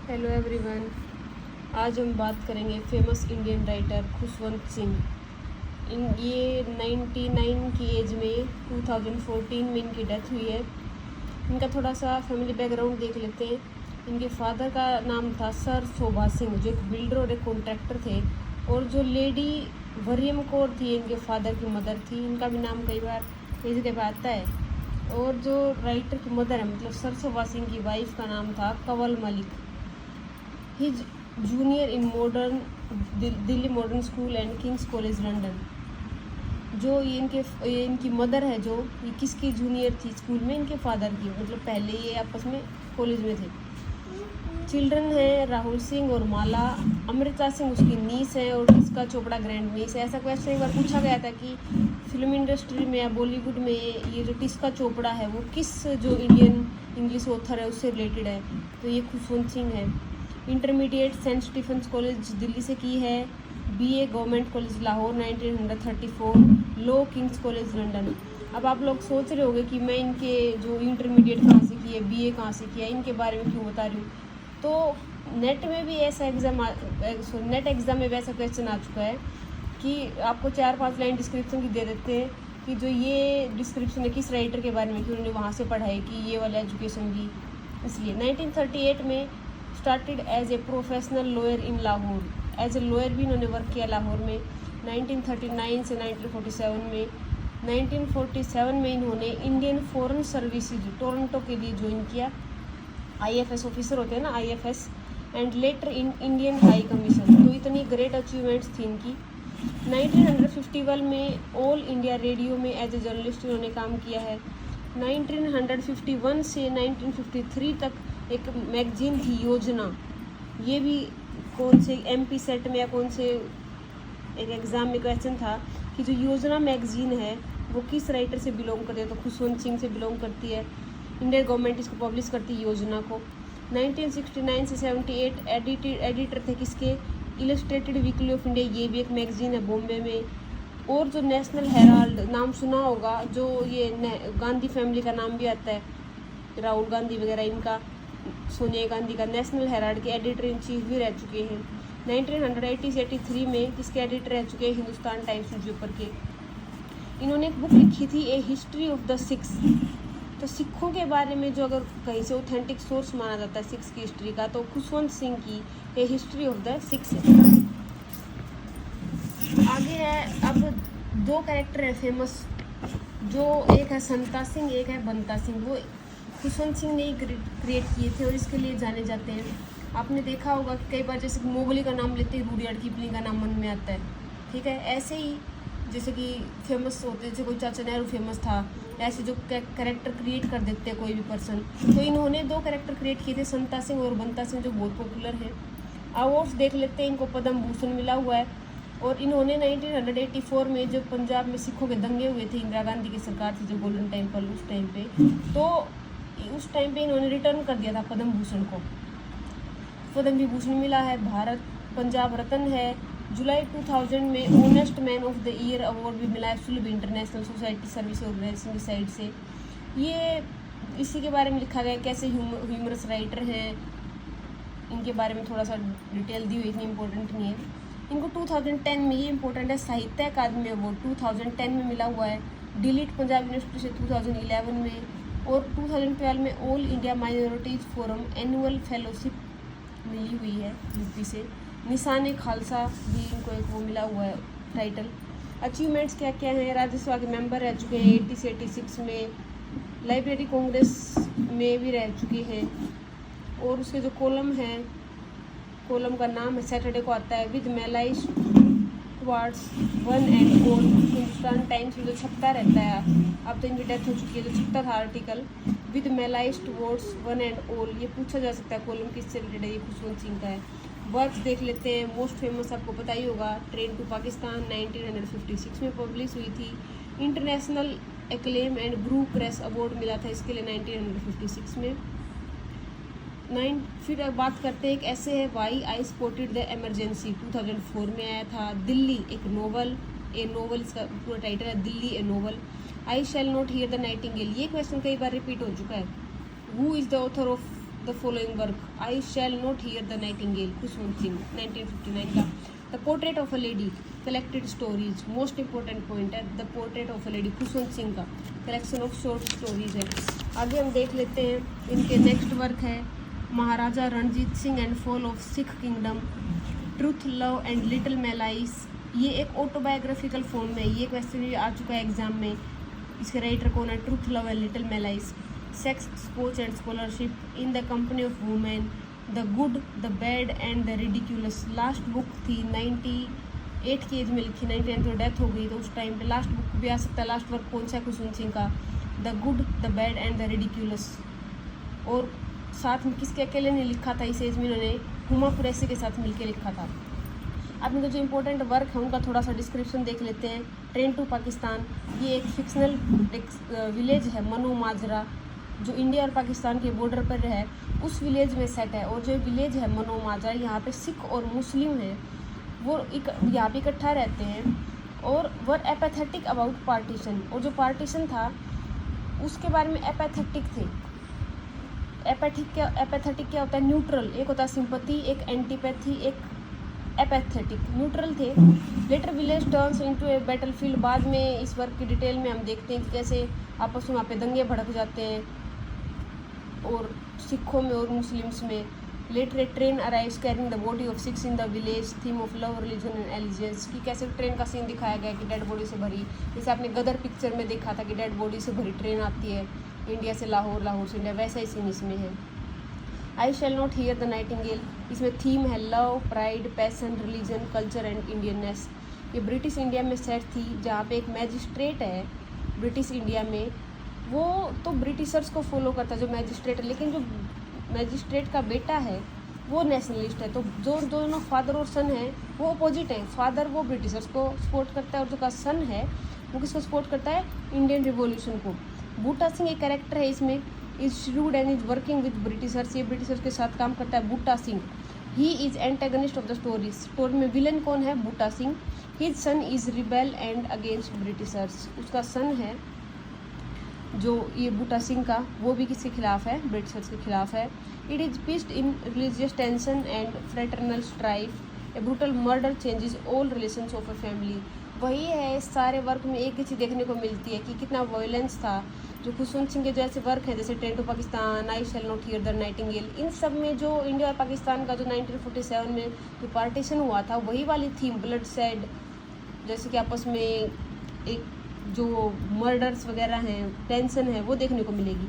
Hello everyone. आज हम बात करेंगे famous Indian writer Khushwant Singh. ये 99 की एज में 2014 में इनकी डेथ हुई है। इनका थोड़ा सा फैमिली बैकग्राउंड देख लेते हैं। इनके फादर का नाम था सर शोभा सिंह, जो एक बिल्डर और एक कॉन्ट्रैक्टर थे। और जो लेडी वरियम कौर थी, इनके फादर की मदर थी। इनका भी नाम कई बार इसी जगह आता है। और जो राइटर की मदर है, मतलब सर शोभा सिंह की वाइफ का नाम था Kanwal Malik. His junior in modern Delhi modern school and Kings College London. जो ये इनकी मदर है, जो ये किसकी जूनियर थी स्कूल में, इनके फादर की, मतलब पहले ये आपस में कॉलेज में थे। चिल्ड्रन है राहुल सिंह और माला। अमृता सिंह उसकी नीस है और टिस्का चोपड़ा ग्रैंड नीस है। ऐसा क्वेश्चन एक बार पूछा गया था कि फिल्म इंडस्ट्री में या बॉलीवुड में ये जो टिस्का चोपड़ा है वो किस जो इंडियन इंग्लिश ऑथर है उससे रिलेटेड है, तो ये खुशवंत सिंह है। Intermediate St Stephen's College Delhi से की है। BA Government College Lahore 1934। Law King's College London. अब आप लोग सोच रहे होंगे कि मैं इनके जो इंटरमीडिएट कहाँ से की है, बीए कहाँ से किया, इनके बारे में क्यों बता रही हूँ। तो नेट में भी ऐसा नेट एग्ज़ाम में वैसा क्वेश्चन आ चुका है कि आपको 4-5 लाइन डिस्क्रिप्शन की दे देते हैं कि जो ये डिस्क्रिप्शन है किस राइटर के बारे में, कि उन्होंने वहाँ से पढ़ाई की, ये वाला एजुकेशन की। इसलिए 1938 में started as a professional lawyer in Lahore. As a lawyer भी इन्होंने वर्क किया लाहौर में 1939 से 1947 में। 1947 में इन्होंने इंडियन फॉरेन सर्विसेज टोरंटो के लिए ज्वाइन किया। IFS ऑफिसर होते हैं ना, IFS, and later in Indian high commission. तो इतनी ग्रेट अचीवमेंट्स थी इनकी। 1951 में ऑल इंडिया रेडियो में एज ए जर्नलिस्ट इन्होंने काम किया है। 1951 से 1953 तक एक मैगजीन थी योजना। ये भी कौन से MP सेट में या कौन से एक एग्ज़ाम में क्वेश्चन था कि जो योजना मैगजीन है वो किस राइटर से बिलोंग करती है, तो खुशवंत सिंह से बिलोंग करती है। इंडियन गवर्नमेंट इसको पब्लिश करती है योजना को। 1969 से 78 एडिटर थे किसके, इलस्ट्रेटेड वीकली ऑफ इंडिया, ये भी एक मैगजीन है बॉम्बे में। और जो नेशनल हेराल्ड नाम सुना होगा, जो ये गांधी फैमिली का नाम भी आता है, राहुल गांधी वगैरह, इनका सोनिया गांधी का, नेशनल हेराल्ड के एडिटर इन चीफ भी रह चुके हैं। 1980 से 83 में किसके एडिटर रह चुके हैं, हिंदुस्तान टाइम्स न्यूज़पेपर के। इन्होंने एक बुक लिखी थी ए हिस्ट्री ऑफ द सिक्स। तो सिखों के बारे में जो अगर कहीं से ऑथेंटिक सोर्स माना जाता है सिक्स की हिस्ट्री का, तो खुशवंत सिंह की ए हिस्ट्री ऑफ द सिक्स है। आगे है, अब 2 कैरेक्टर है फेमस, जो एक है संता सिंह, एक है बंता सिंह। वो खुशवंत सिंह ने ही क्रिएट किए थे और इसके लिए जाने जाते हैं। आपने देखा होगा कि कई बार जैसे कि मोगली का नाम लेते ही रूडयार्ड किपलिंग का नाम मन में आता है, ठीक है। ऐसे ही जैसे कि फेमस होते, जैसे कोई चाचा नेहरू फेमस था, ऐसे जो कैरेक्टर क्रिएट कर देते हैं कोई भी पर्सन। तो इन्होंने 2 कैरेक्टर क्रिएट किए थे, संता सिंह और बंता सिंह, जो बहुत पॉपुलर है। अवार्ड्स देख लेते हैं, इनको पद्म भूषण मिला हुआ है। और इन्होंने 1984 में जो पंजाब में सिखों के दंगे हुए थे, इंदिरा गांधी की सरकार थी जो गोल्डन टेम्पल उस टाइम पे, तो उस टाइम पे इन्होंने रिटर्न कर दिया था पद्म भूषण को। पद्म विभूषण मिला है, भारत पंजाब रत्न है। जुलाई 2000 में honest man of the year award भी मिला है सुलभ इंटरनेशनल सोसाइटी सर्विस ऑर्गेनाइजेशन की साइड से। ये इसी के बारे में लिखा गया, कैसे ह्यूमरस राइटर हैं, इनके बारे में थोड़ा सा डिटेल दी हुई, इतनी इंपॉर्टेंट नहीं है। इनको 2010 में, ये इंपॉर्टेंट है, साहित्य अकादमी अवार्ड 2010 में मिला हुआ है। डिलीट पंजाब यूनिवर्सिटी से 2011 में। और 2012 में all India minorities forum annual fellowship मिली हुई है यूपी से। निशान खालसा भी इनको एक वो मिला हुआ है टाइटल। अचीवमेंट्स क्या क्या हैं, राज्यसभा के मेंबर रह चुके हैं 80 से 86 में। लाइब्रेरी कांग्रेस में भी रह चुके हैं। और उसके जो कॉलम है, कॉलम का नाम है सैटरडे को आता है, with malice towards one and all. Hindustan times में जो छपता रहता है, अब तो इनकी डेथ हो चुकी है, जो छपता था article with malice towards one and all. ये पूछा जा सकता है कॉलम किससे रिलेटेड है, ये खुशवंत सिंह का है। वर्क्स देख लेते हैं, मोस्ट फेमस आपको पता ही होगा, ट्रेन टू पाकिस्तान 1956 में पब्लिश हुई थी। International acclaim and Grove Press Award मिला था इसके लिए 1956 में। फिर अब बात करते हैं, एक ऐसे है why I supported the emergency 2004 में आया था। दिल्ली एक नोवल, ए नोवल इसका पूरा टाइटल है, Delhi a novel. I shall not hear the nightingale, ये क्वेश्चन कई बार रिपीट हो चुका है। Who is the author of the following work, I shall not hear the nightingale, Khushwant Singh 1959 का। The portrait of a lady, collected stories, most important point है the portrait of a lady, Khushwant Singh का collection of short stories है। आगे हम देख लेते हैं इनके नेक्स्ट वर्क है Maharaja Ranjit Singh and fall of Sikh kingdom, truth love and little malice. ये एक ऑटोबायोग्राफिकल फॉर्म में, ये क्वेश्चन भी आ चुका है एग्जाम में। इसके राइटर कौन है? Truth love and little malice. Sex, sports and scholarship, in the company of women, the good, the bad and the ridiculous. Last book थी 98 की एज में लिखी, 99 में डेथ हो गई, तो उस टाइम पे लास्ट बुक भी आ सकता है। लास्ट वर्क कौन सा है? खुशवंत सिंह का the good, the bad and the ridiculous. और साथ में किसके अकेले ने लिखा था इस एज में? इन्होंने हुमा कुरैशी के साथ मिलकर लिखा था। अब इनके जो इम्पोर्टेंट वर्क है उनका थोड़ा सा डिस्क्रिप्शन देख लेते हैं। ट्रेन टू पाकिस्तान, ये एक फिक्शनल विलेज है मनो माजरा, जो इंडिया और पाकिस्तान के बॉर्डर पर है, उस विलेज में सेट है। और जो विलेज है मनो माजरा, यहाँ पे सिख और मुस्लिम हैं, वो यहाँ पे इकट्ठा रहते हैं और वर एपैथेटिक अबाउट पार्टीशन। और जो पार्टीशन था उसके बारे में एपैथेटिक थे। एपैथेटिक क्या होता है? न्यूट्रल। एक होता है सिंपैथी, एक एंटीपैथी, एक एपैथेटिक। न्यूट्रल थे। लेटर विलेज टर्न्स इनटू ए बैटलफील्ड। बाद में इस वर्क की डिटेल में हम देखते हैं कि कैसे आपस में वहाँ पे दंगे भड़क जाते हैं, और सिखों में और मुस्लिम्स में। Later a train arrives carrying the body of Sikhs in the village, theme of love, religion and allegiance. की कैसे ट्रेन का सीन दिखाया गया कि डेड बॉडी से भरी, जैसे आपने गदर पिक्चर में देखा था कि डेड बॉडी से भरी ट्रेन आती है इंडिया से लाहौर, लाहौर से इंडिया, वैसा ही सीन इसमें है। I shall not hear the nightingale, इसमें थीम है love, pride, passion, religion, culture and Indianness. ये ब्रिटिश इंडिया में सेट थी, जहाँ पे एक मैजिस्ट्रेट है ब्रिटिश इंडिया में, वो तो ब्रिटिशर्स को फॉलो करता है जो मैजिस्ट्रेट है, लेकिन जो मैजिस्ट्रेट का बेटा है वो नेशनलिस्ट है। तो जो दोनों फादर और सन है वो अपोजिट है। फादर वो ब्रिटिशर्स को सपोर्ट करता है और जो का सन है वो किसको सपोर्ट करता है? इंडियन रिवॉल्यूशन को। बूटा सिंह एक कैरेक्टर है इसमें, is shrewd and is working with Britishers. ये ब्रिटिशर्स के साथ काम करता है Boota Singh. He is antagonist of the story. Story में विलन कौन है? Boota Singh. His son is rebel and against Britishers. उसका सन है जो ये बूटा सिंह का, वो भी किसके खिलाफ है? ब्रिटिशर्स के खिलाफ है। It is pissed in religious tension and fraternal strife. A brutal murder changes all relations of a family. वही है, सारे वर्क में एक ही चीज़ देखने को मिलती है कि कितना वायलेंस था। जो खुशवंत सिंह के जैसे वर्क हैं, जैसे train to Pakistan, I shall not hear the nightingale, इन सब में जो इंडिया और पाकिस्तान का जो 1947 में जो पार्टीशन हुआ था, वही वाली थीम, ब्लड सेड, जैसे कि आपस में एक जो मर्डर्स वगैरह हैं, टेंशन है, वो देखने को मिलेगी।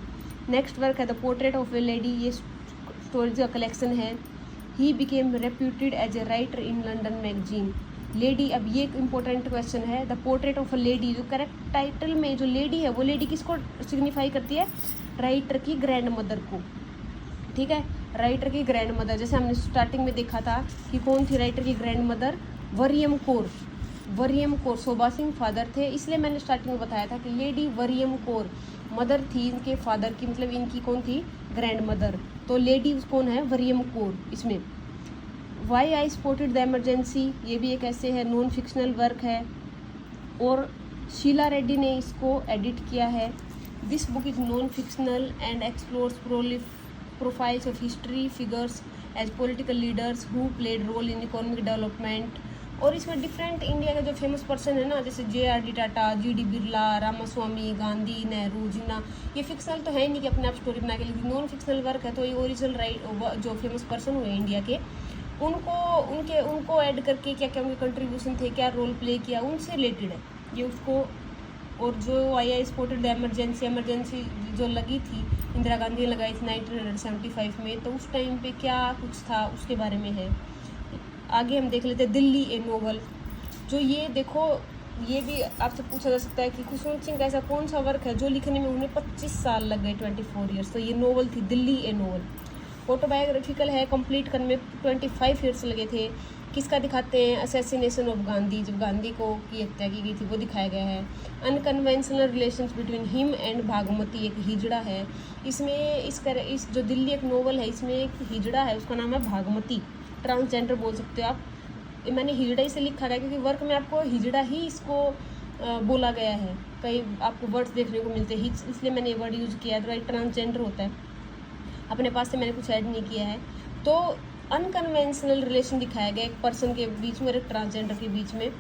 नेक्स्ट वर्क है the portrait of a lady, ये स्टोरीज का कलेक्शन है। He became reputed as a writer in London magazine. Lady, अब ये एक इम्पोर्टेंट क्वेश्चन है। The portrait of a lady, जो करेक्ट टाइटल में जो लेडी है वो लेडी किसको सिग्निफाई करती है? राइटर की ग्रैंड मदर को। ठीक है, राइटर की ग्रैंड मदर। जैसे हमने स्टार्टिंग में देखा था कि कौन थी राइटर की ग्रैंड मदर? वरियम कौर। वरियम कौर शोभा सिंह फादर थे, इसलिए मैंने स्टार्टिंग में बताया था कि लेडी वरियम कौर मदर थी इनके फादर की, मतलब इनकी कौन थी? Grand mother. तो लेडी कौन है? वरियम कौर। इसमें why I supported the emergency, ये भी एक ऐसे है, नॉन फिक्शनल वर्क है और शीला रेड्डी ने इसको एडिट किया है। This book is non fictional and explores profiles of history figures as political leaders who played role in economic development. और इसमें डिफरेंट इंडिया के जो फेमस पर्सन है ना, जैसे JRD टाटा, GD बिरला, रामास्वामी, गांधी, नेहरू, जिन्ना, ये फिक्शनल तो है ही नहीं कि अपने आप स्टोरी बना के लिखी, नॉन फिक्शनल वर्क है। तो ये ओरिजिनल जो फेमस पर्सन हुए इंडिया के, उनको ऐड करके क्या क्या उनके कंट्रीब्यूशन थे, क्या रोल प्ले किया, उनसे रिलेटेड है ये उसको। और जो आई स्पॉटेड द एमरजेंसी जो लगी थी, इंदिरा गांधी ने लगाई थी 1975 में, तो उस टाइम पे क्या कुछ था उसके बारे में है। आगे हम देख लेते हैं दिल्ली ए नोवेल। जो ये देखो, ये भी आपसे पूछा जा सकता है कि खुशवंत सिंह का ऐसा कौन सा वर्क है जो लिखने में उन्हें 25 साल लग गए, 24 ईयर्स। तो ये नोवेल थी दिल्ली ए नोवेल। ऑटोबायोग्राफिकल है, कंप्लीट करने में 25 ईयर्स लगे थे। किसका दिखाते हैं? असैसिनेशन ऑफ गांधी, जब गांधी को की हत्या की गई थी वो दिखाया गया है। Unconventional relations between him and Bhagmati, एक हिजड़ा है इसमें। इस जो दिल्ली एक नोवेल है, इसमें एक हिजड़ा है, उसका नाम है भागमती। ट्रांसजेंडर बोल सकते हो आप। मैंने हिजड़ा ही से लिखा गया क्योंकि वर्क में आपको हिजड़ा ही इसको बोला गया है, कई आपको वर्ड्स देखने को मिलते हैं, इसलिए मैंने ये वर्ड यूज़ किया। अदरवाइज ट्रांसजेंडर होता है। अपने पास से मैंने कुछ ऐड नहीं किया है। तो अनकन्वेंशनल रिलेशन दिखाया गया एक पर्सन के बीच में और एक ट्रांसजेंडर के बीच में,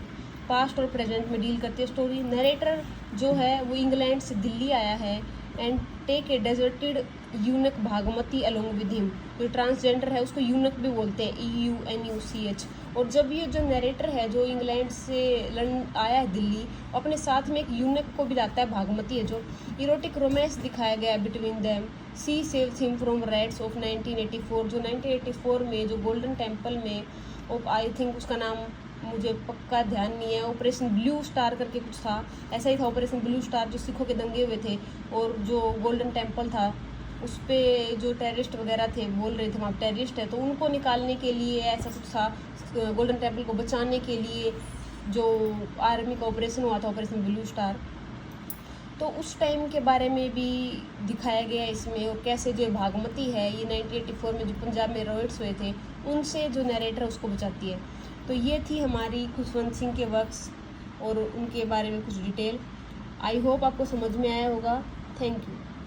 पास्ट और प्रेजेंट में डील करती है स्टोरी। नरेटर जो है वो इंग्लैंड से दिल्ली आया है and take a deserted eunuch Bhagmati along with him. जो ट्रांसजेंडर है उसको यूनक भी बोलते हैं, EUNUCH। और जब ये जो नरेटर है जो इंग्लैंड से आया है दिल्ली, अपने साथ में एक यूनक को भी लाता है, भागमती है जो। इरोटिक रोमांस दिखाया गया है between them. She saves him from raids of 1984, जो 1984 में जो गोल्डन टेम्पल में, आई थिंक उसका नाम मुझे पक्का ध्यान नहीं है, ऑपरेशन ब्लू स्टार करके कुछ था, ऐसा ही था ऑपरेशन ब्लू स्टार, जो सिखों के दंगे हुए थे और जो गोल्डन टेम्पल था उस पर जो टेररिस्ट वगैरह थे बोल रहे थे वहाँ टेररिस्ट है, तो उनको निकालने के लिए ऐसा कुछ था, गोल्डन टेम्पल को बचाने के लिए जो आर्मी का ऑपरेशन हुआ था, ऑपरेशन ब्लू स्टार। तो उस टाइम के बारे में भी दिखाया गया इसमें, और कैसे जो भागमती है ये 1984 में जो पंजाब में रॉयट्स हुए थे उनसे जो नरेटर है उसको बचाती है। तो ये थी हमारी खुशवंत सिंह के वर्क्स और उनके बारे में कुछ डिटेल। आई होप आपको समझ में आया होगा। Thank you.